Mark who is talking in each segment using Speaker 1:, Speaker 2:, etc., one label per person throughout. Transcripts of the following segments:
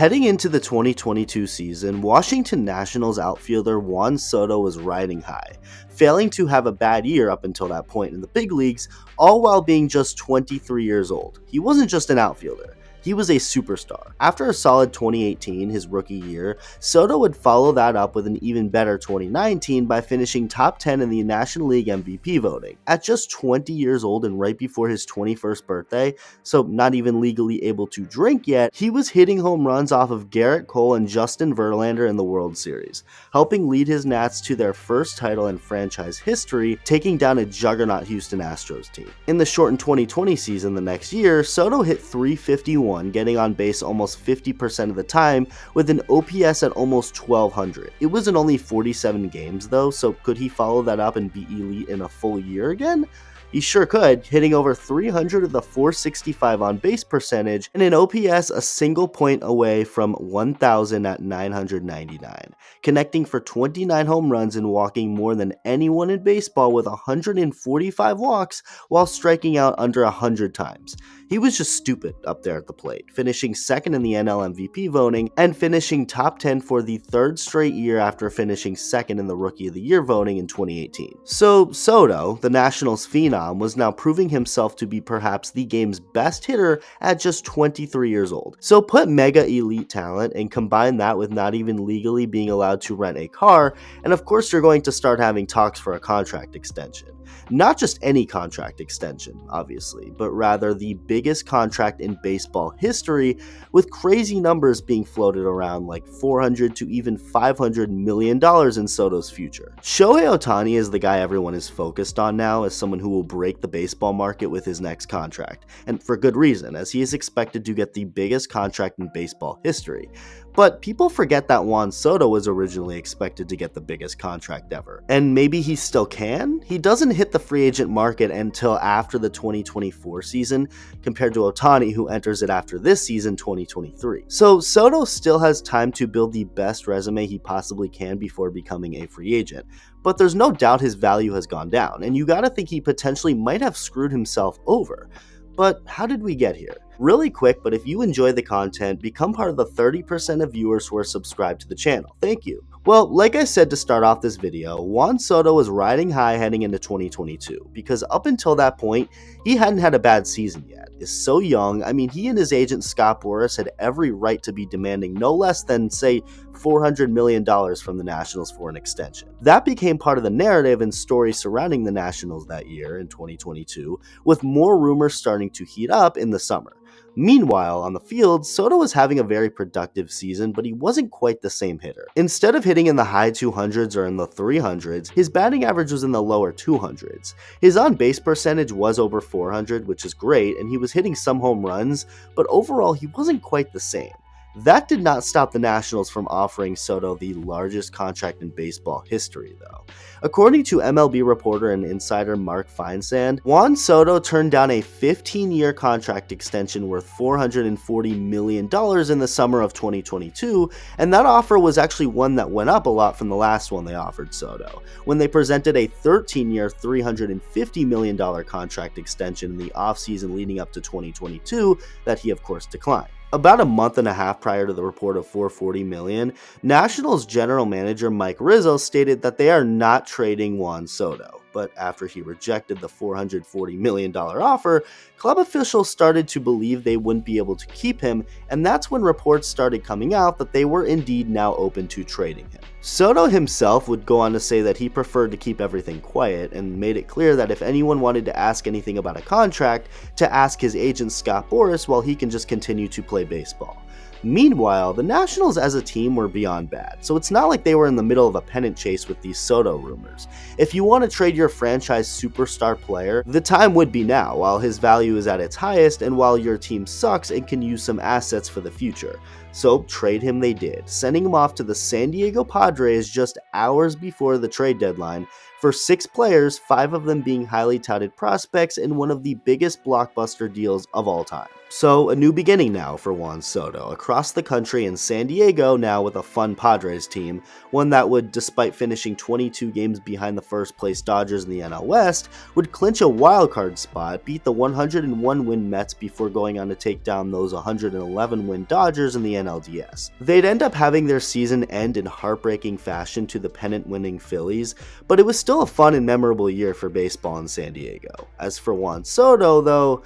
Speaker 1: Heading into the 2022 season, Washington Nationals outfielder Juan Soto was riding high, failing to have a bad year up until that point in the big leagues, all while being just 23 years old. He wasn't just an outfielder. He was a superstar. After a solid 2018, his rookie year, Soto would follow that up with an even better 2019 by finishing top 10 in the National League MVP voting. At just 20 years old and right before his 21st birthday, so not even legally able to drink yet, he was hitting home runs off of Garrett Cole and Justin Verlander in the World Series, helping lead his Nats to their first title in franchise history, taking down a juggernaut Houston Astros team. In the shortened 2020 season the next year, Soto hit .351, getting on base almost 50% of the time with an OPS at almost 1200. It was in only 47 games though, so could he follow that up and be elite in a full year again? He sure could, hitting over 300 with a .465 on base percentage and an OPS a single point away from 1,000 at 999, connecting for 29 home runs and walking more than anyone in baseball with 145 walks while striking out under 100 times. He was just stupid up there at the plate, finishing second in the NL MVP voting and finishing top 10 for the third straight year after finishing second in the Rookie of the Year voting in 2018. So Soto, the Nationals phenom, was now proving himself to be perhaps the game's best hitter at just 23 years old. So put mega elite talent and combine that with not even legally being allowed to rent a car, and of course you're going to start having talks for a contract extension. Not just any contract extension, obviously, but rather the biggest contract in baseball history, with crazy numbers being floated around like $400 to even $500 million in Soto's future. Shohei Ohtani is the guy everyone is focused on now as someone who will break the baseball market with his next contract, and for good reason, as he is expected to get the biggest contract in baseball history. But people forget that Juan Soto was originally expected to get the biggest contract ever. And maybe he still can? He doesn't hit the free agent market until after the 2024 season, compared to Ohtani, who enters it after this season, 2023. So Soto still has time to build the best resume he possibly can before becoming a free agent. But there's no doubt his value has gone down, and you gotta think he potentially might have screwed himself over. But how did we get here? Really quick, but if you enjoy the content, become part of the 30% of viewers who are subscribed to the channel. Thank you. Well, like I said to start off this video, Juan Soto was riding high heading into 2022, because up until that point, he hadn't had a bad season yet. Is so young, I mean, he and his agent Scott Boras had every right to be demanding no less than, say, $400 million from the Nationals for an extension. That became part of the narrative and story surrounding the Nationals that year in 2022, with more rumors starting to heat up in the summer. Meanwhile, on the field, Soto was having a very productive season, but he wasn't quite the same hitter. Instead of hitting in the high 200s or in the 300s, his batting average was in the lower 200s. His on-base percentage was over 400, which is great, and he was hitting some home runs, but overall he wasn't quite the same. That did not stop the Nationals from offering Soto the largest contract in baseball history, though. According to MLB reporter and insider Mark Feinsand, Juan Soto turned down a 15-year contract extension worth $440 million in the summer of 2022, and that offer was actually one that went up a lot from the last one they offered Soto, when they presented a 13-year, $350 million contract extension in the offseason leading up to 2022 that he of course declined. About a month and a half prior to the report of $440 million, Nationals general manager Mike Rizzo stated that they are not trading Juan Soto. But after he rejected the $440 million offer, club officials started to believe they wouldn't be able to keep him, and that's when reports started coming out that they were indeed now open to trading him. Soto himself would go on to say that he preferred to keep everything quiet and made it clear that if anyone wanted to ask anything about a contract, to ask his agent Scott Boras while he can just continue to play baseball. Meanwhile, the Nationals as a team were beyond bad, so it's not like they were in the middle of a pennant chase with these Soto rumors. If you want to trade your franchise superstar player, the time would be now, while his value is at its highest and while your team sucks and can use some assets for the future. So trade him they did, sending him off to the San Diego Padres just hours before the trade deadline for 6 players, 5 of them being highly touted prospects in one of the biggest blockbuster deals of all time. So, a new beginning now for Juan Soto, across the country in San Diego now with a fun Padres team, one that would, despite finishing 22 games behind the first place Dodgers in the NL West, would clinch a wildcard spot, beat the 101-win Mets before going on to take down those 111-win Dodgers in the NLDS. They'd end up having their season end in heartbreaking fashion to the pennant-winning Phillies, but it was still a fun and memorable year for baseball in San Diego. As for Juan Soto, though,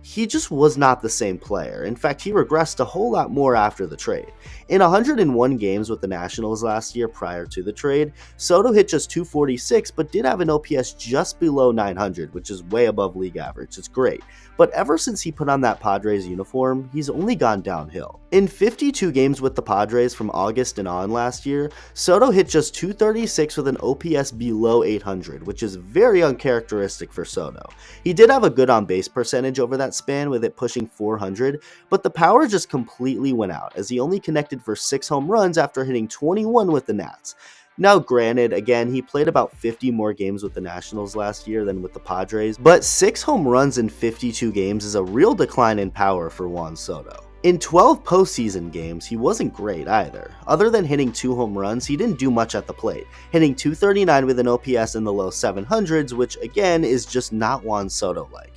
Speaker 1: he just was not the same player. In fact, he regressed a whole lot more after the trade. In 101 games with the Nationals last year prior to the trade, Soto hit just 246 but did have an OPS just below 900, which is way above league average. It's great. But ever since he put on that Padres uniform, he's only gone downhill. In 52 games with the Padres from August and on last year, Soto hit just 236 with an OPS below 800, which is very uncharacteristic for Soto. He did have a good on-base percentage over that span with it pushing 400, but the power just completely went out as he only connected for 6 home runs after hitting 21 with the Nats. Now granted, again, he played about 50 more games with the Nationals last year than with the Padres, but 6 home runs in 52 games is a real decline in power for Juan Soto. In 12 postseason games, he wasn't great either. Other than hitting 2 home runs, he didn't do much at the plate, hitting 239 with an OPS in the low 700s, which again is just not Juan Soto-like.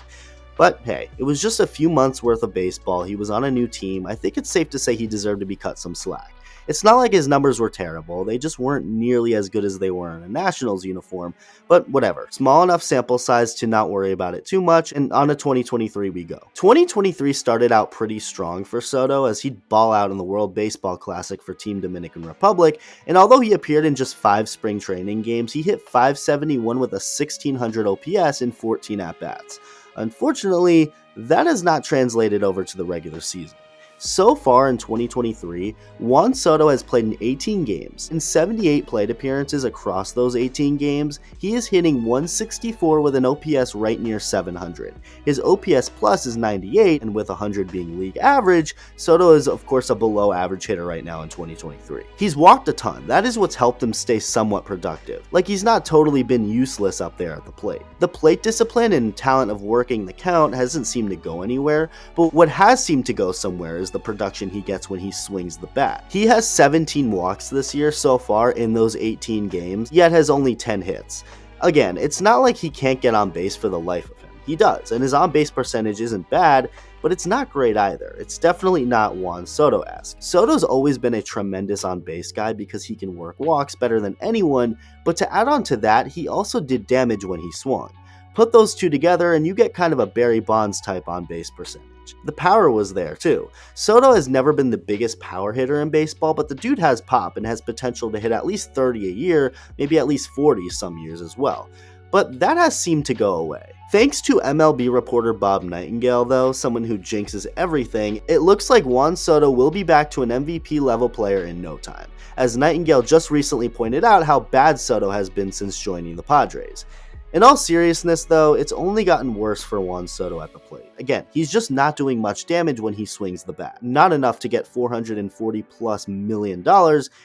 Speaker 1: But hey, it was just a few months worth of baseball, he was on a new team. I think it's safe to say he deserved to be cut some slack. It's not like his numbers were terrible, they just weren't nearly as good as they were in a Nationals uniform, but whatever. Small enough sample size to not worry about it too much, and on to 2023 we go. 2023 started out pretty strong for Soto as he'd ball out in the World Baseball Classic for Team Dominican Republic, and although he appeared in just 5 spring training games, he hit 571 with a 1600 OPS in 14 at-bats. Unfortunately, that has not translated over to the regular season. So far in 2023, Juan Soto has played in 18 games. In 78 plate appearances across those 18 games, he is hitting 164 with an OPS right near 700. His OPS plus is 98, and with 100 being league average, Soto is of course a below average hitter right now in 2023. He's walked a ton, that is what's helped him stay somewhat productive. Like he's not totally been useless up there at the plate. The plate discipline and talent of working the count hasn't seemed to go anywhere, but what has seemed to go somewhere is the production he gets when he swings the bat. He has 17 walks this year so far in those 18 games, yet has only 10 hits. Again, it's not like he can't get on base for the life of him. He does, and his on-base percentage isn't bad, but it's not great either. It's definitely not Juan Soto-esque. Soto's always been a tremendous on-base guy because he can work walks better than anyone, but to add on to that, he also did damage when he swung. Put those two together and you get kind of a Barry Bonds type on-base percentage. The power was there too. Soto has never been the biggest power hitter in baseball, but the dude has pop and has potential to hit at least 30 a year, maybe at least 40 some years as well. But that has seemed to go away. Thanks to MLB reporter Bob Nightingale though, someone who jinxes everything, it looks like Juan Soto will be back to an MVP level player in no time, as Nightingale just recently pointed out how bad Soto has been since joining the Padres. In all seriousness though, it's only gotten worse for Juan Soto at the plate. Again, he's just not doing much damage when he swings the bat. Not enough to get $440+ million,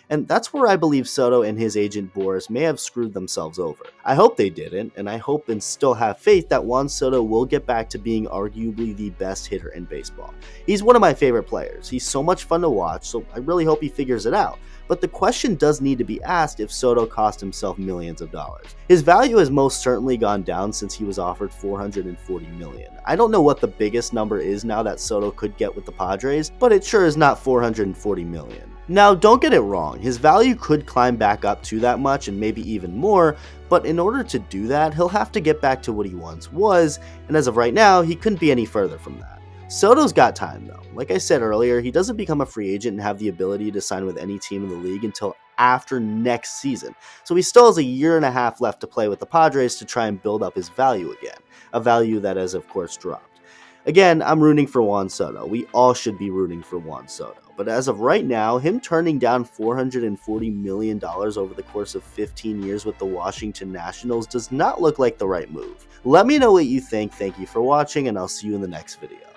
Speaker 1: and that's where I believe Soto and his agent Boris may have screwed themselves over. I hope they didn't, and I hope and still have faith that Juan Soto will get back to being arguably the best hitter in baseball. He's one of my favorite players. He's so much fun to watch, so I really hope he figures it out. But the question does need to be asked if Soto cost himself millions of dollars. His value has most certainly gone down since he was offered $440 million. I don't know what the biggest number is now that Soto could get with the Padres, but it sure is not $440 million. Now, don't get it wrong, his value could climb back up to that much and maybe even more, but in order to do that, he'll have to get back to what he once was, and as of right now, he couldn't be any further from that. Soto's got time though. Like I said earlier, he doesn't become a free agent and have the ability to sign with any team in the league until after next season. So he still has a year and a half left to play with the Padres to try and build up his value again. A value that has of course dropped. Again, I'm rooting for Juan Soto. We all should be rooting for Juan Soto. But as of right now, him turning down $440 million over the course of 15 years with the Washington Nationals does not look like the right move. Let me know what you think. Thank you for watching, and I'll see you in the next video.